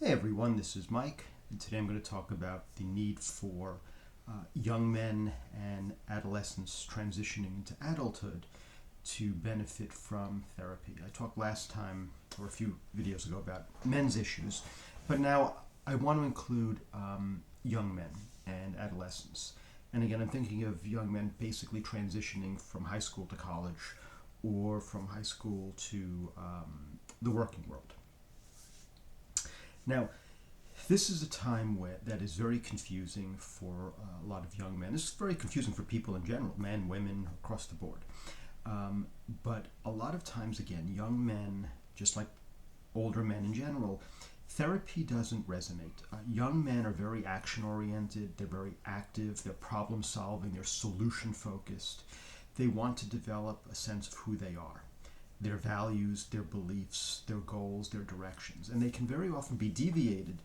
Hey everyone, this is Mike, and today I'm going to talk about the need for young men and adolescents transitioning into adulthood to benefit from therapy. I talked last time, or a few videos ago, about men's issues, but now I want to include young men and adolescents. And again, I'm thinking of young men basically transitioning from high school to college or from high school to the working world. Now, this is a time that is very confusing for a lot of young men. It's very confusing for people in general, men, women, across the board. But a lot of times, again, young men, just like older men in general, therapy doesn't resonate. Young men are very action oriented, they're very active, they're problem solving, they're solution focused. They want to develop a sense of who they are, their values, their beliefs, their goals, their directions. And they can very often be deviated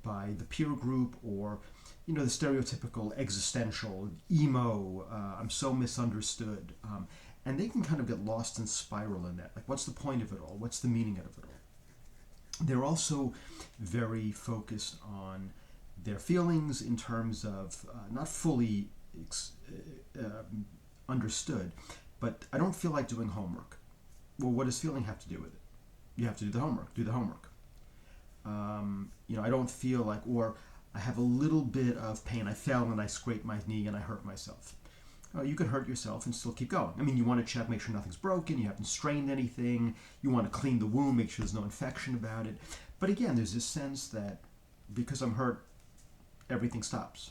by the peer group or, the stereotypical existential, emo, I'm so misunderstood. And they can kind of get lost and spiral in that. Like, what's the point of it all? What's the meaning of it all? They're also very focused on their feelings in terms of not fully understood, but I don't feel like doing homework. Well, what does feeling have to do with it? You have to do the homework. Do the homework. I don't feel like, or I have a little bit of pain. I fell and I scraped my knee and I hurt myself. You can hurt yourself and still keep going. I mean, you want to check, make sure nothing's broken, you haven't strained anything, you want to clean the wound, make sure there's no infection about it. But again, there's this sense that because I'm hurt, everything stops.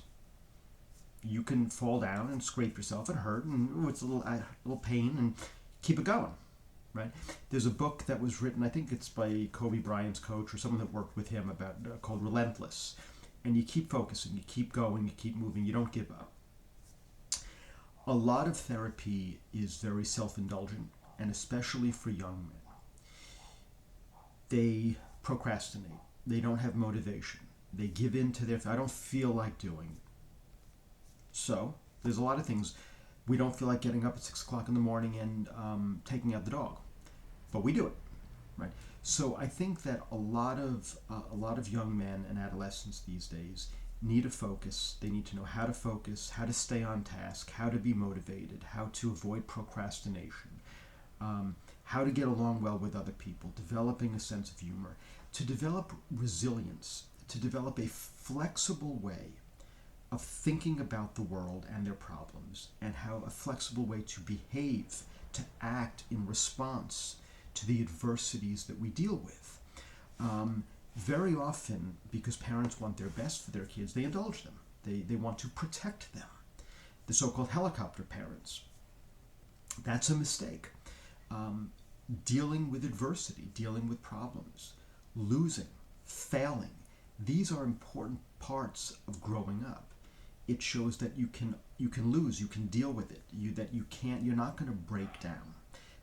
You can fall down and scrape yourself and hurt, and it's a little pain, and keep it going. Right? There's a book that was written, I think it's by Kobe Bryant's coach or someone that worked with him, about called Relentless. And you keep focusing, you keep going, you keep moving, you don't give up. A lot of therapy is very self-indulgent, and especially for young men. They procrastinate. They don't have motivation. They give in to I don't feel like doing it. So, there's a lot of things. We don't feel like getting up at 6 o'clock in the morning and taking out the dog, but we do it, right? So I think that a lot of young men and adolescents these days need to focus. They need to know how to focus, how to stay on task, how to be motivated, how to avoid procrastination, how to get along well with other people, developing a sense of humor, to develop resilience, to develop a flexible way of thinking about the world and their problems, and how a flexible way to behave, to act in response to the adversities that we deal with. Very often, because parents want their best for their kids, they indulge them. They want to protect them. The so-called helicopter parents. That's a mistake. Dealing with adversity, dealing with problems, losing, failing, these are important parts of growing up. It shows that you can lose, you can deal with it, you're not going to break down,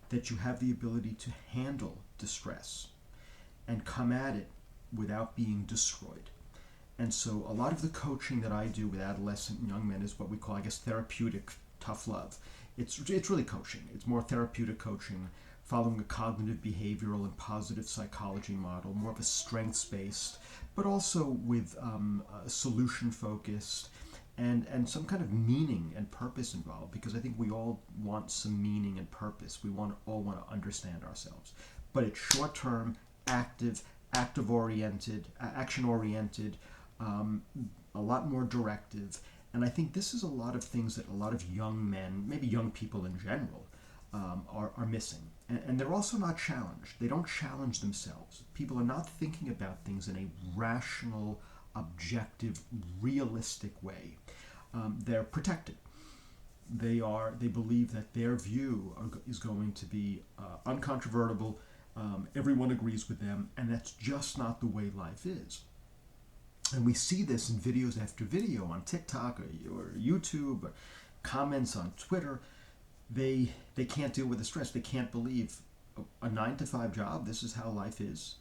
that you have the ability to handle distress and come at it without being destroyed. And so a lot of the coaching that I do with adolescent and young men is what we call, I guess, therapeutic tough love. It's really coaching. It's more therapeutic coaching, following a cognitive behavioral and positive psychology model, more of a strengths-based, but also with solution focused, and some kind of meaning and purpose involved, because I think we all want some meaning and purpose. We all want to understand ourselves. But it's short-term, active-oriented, action-oriented, a lot more directive. And I think this is a lot of things that a lot of young men, maybe young people in general, are missing. And they're also not challenged. They don't challenge themselves. People are not thinking about things in a rational, objective, realistic way. They're protected. They believe that their view is going to be uncontrovertible. Everyone agrees with them, and that's just not the way life is. And we see this in videos after video on TikTok or YouTube, or comments on Twitter. They can't deal with the stress. They can't believe a 9-to-5 job, this is how life is.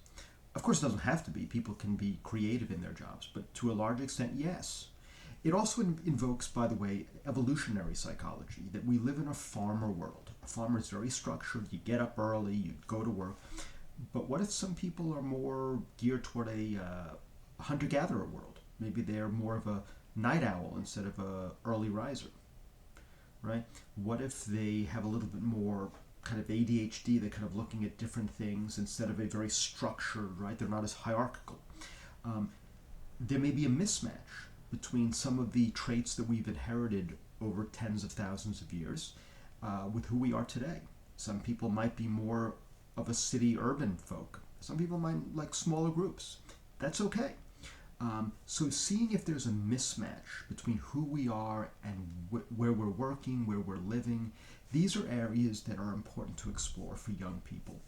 Of course, it doesn't have to be. People can be creative in their jobs, but to a large extent, yes. It also invokes, by the way, evolutionary psychology, that we live in a farmer world. A farmer is very structured. You get up early, you go to work. But what if some people are more geared toward a hunter-gatherer world? Maybe they're more of a night owl instead of a early riser, right? What if they have a little bit more kind of ADHD? They're kind of looking at different things instead of a very structured, right? They're not as hierarchical. Um, there may be a mismatch between some of the traits that we've inherited over tens of thousands of years with who we are today. Some people might be more of a city-urban folk. Some people might like smaller groups. That's okay. So seeing if there's a mismatch between who we are and where we're working, where we're living, these are areas that are important to explore for young people.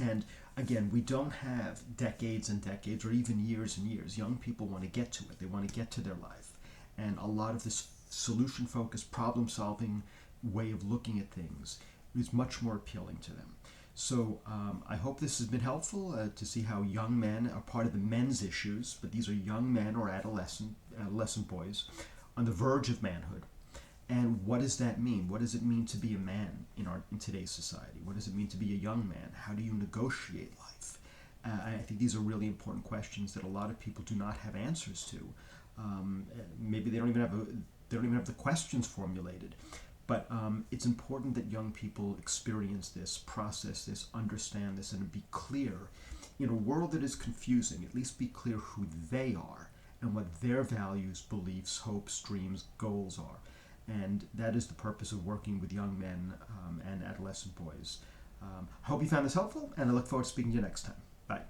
And again, we don't have decades and decades or even years and years. Young people want to get to it. They want to get to their life. And a lot of this solution-focused, problem-solving way of looking at things is much more appealing to them. So I hope this has been helpful to see how young men are part of the men's issues, but these are young men or adolescent boys on the verge of manhood. And what does that mean? What does it mean to be a man in today's society? What does it mean to be a young man? How do you negotiate life? I think these are really important questions that a lot of people do not have answers to. Maybe they don't even have the questions formulated. But it's important that young people experience this, process this, understand this, and be clear. In a world that is confusing, at least be clear who they are and what their values, beliefs, hopes, dreams, goals are. And that is the purpose of working with young men and adolescent boys. I hope you found this helpful, and I look forward to speaking to you next time. Bye.